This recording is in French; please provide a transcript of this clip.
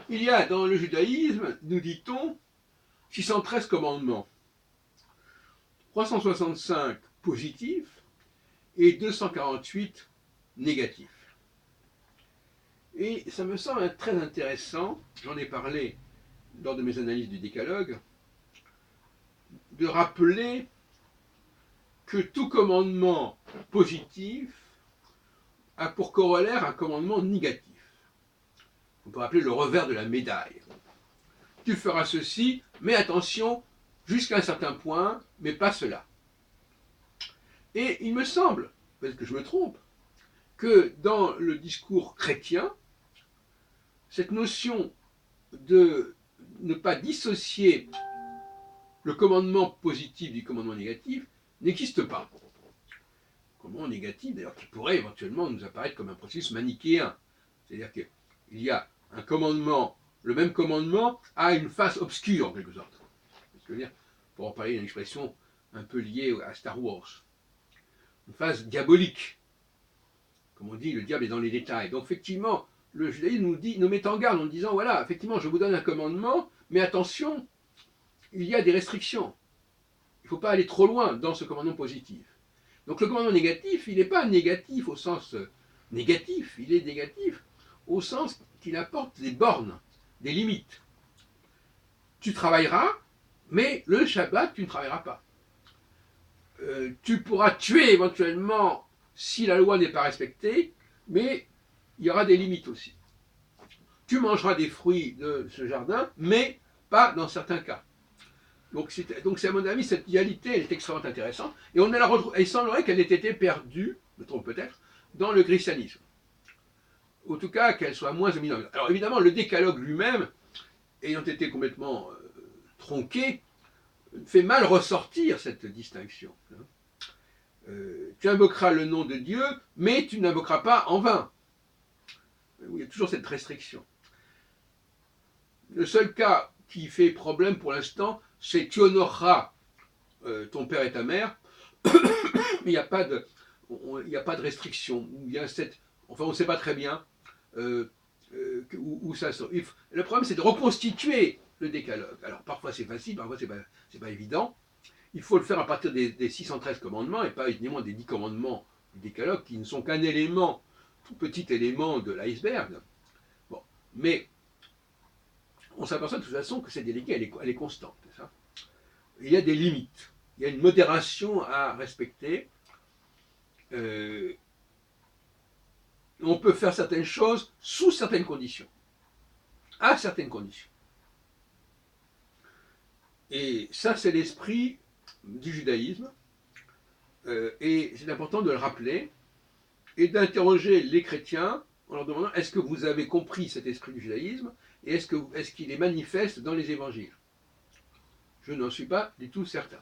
Il y a dans le judaïsme, nous dit-on, 613 commandements, 365 positifs et 248 négatifs. Et ça me semble très intéressant, j'en ai parlé lors de mes analyses du décalogue, de rappeler que tout commandement positif a pour corollaire un commandement négatif. On peut appeler le revers de la médaille. Tu feras ceci, mais attention, jusqu'à un certain point, mais pas cela. Et il me semble, peut-être que je me trompe, que dans le discours chrétien, cette notion de ne pas dissocier le commandement positif du commandement négatif n'existe pas. Le commandement négatif, d'ailleurs, qui pourrait éventuellement nous apparaître comme un processus manichéen. C'est-à-dire qu'il y a un commandement, le même commandement a une face obscure en quelque sorte. Je veux dire, pour en parler d'une expression un peu liée à Star Wars. Une face diabolique. Comme on dit, le diable est dans les détails. Donc effectivement, le judaïsme nous met en garde en disant, voilà, effectivement, je vous donne un commandement, mais attention, il y a des restrictions. Il ne faut pas aller trop loin dans ce commandement positif. Donc le commandement négatif, il n'est pas négatif au sens négatif, il est négatif au sens qu'il apporte des bornes, des limites. Tu travailleras, mais le Shabbat, tu ne travailleras pas. Tu pourras tuer éventuellement si la loi n'est pas respectée, mais il y aura des limites aussi. Tu mangeras des fruits de ce jardin, mais pas dans certains cas. Donc c'est à mon avis, cette dualité, elle est extrêmement intéressante, et on la retrouve, il semblerait qu'elle ait été perdue, je me trompe peut-être, dans le christianisme. En tout cas, qu'elle soit moins éminente. Alors évidemment, le décalogue lui-même, ayant été complètement tronqué, fait mal ressortir cette distinction. Tu invoqueras le nom de Dieu, mais tu n'invoqueras pas en vain. Il y a toujours cette restriction. Le seul cas qui fait problème pour l'instant, c'est tu honoreras ton père et ta mère, mais il n'y a pas de restriction. Enfin, on ne sait pas très bien où ça sort. Le problème, c'est de reconstituer le décalogue. Alors, parfois c'est facile, parfois c'est pas évident. Il faut le faire à partir des 613 commandements et pas uniquement des 10 commandements du décalogue qui ne sont qu'un élément, tout petit élément de l'iceberg. Bon, mais on s'aperçoit de toute façon que cette déléguée, elle est constante. Ça. Il y a des limites, il y a une modération à respecter. On peut faire certaines choses sous certaines conditions, à certaines conditions. Et ça, c'est l'esprit du judaïsme, et c'est important de le rappeler, et d'interroger les chrétiens en leur demandant est-ce que vous avez compris cet esprit du judaïsme, et est-ce qu'il est manifeste dans les évangiles? Je n'en suis pas du tout certain.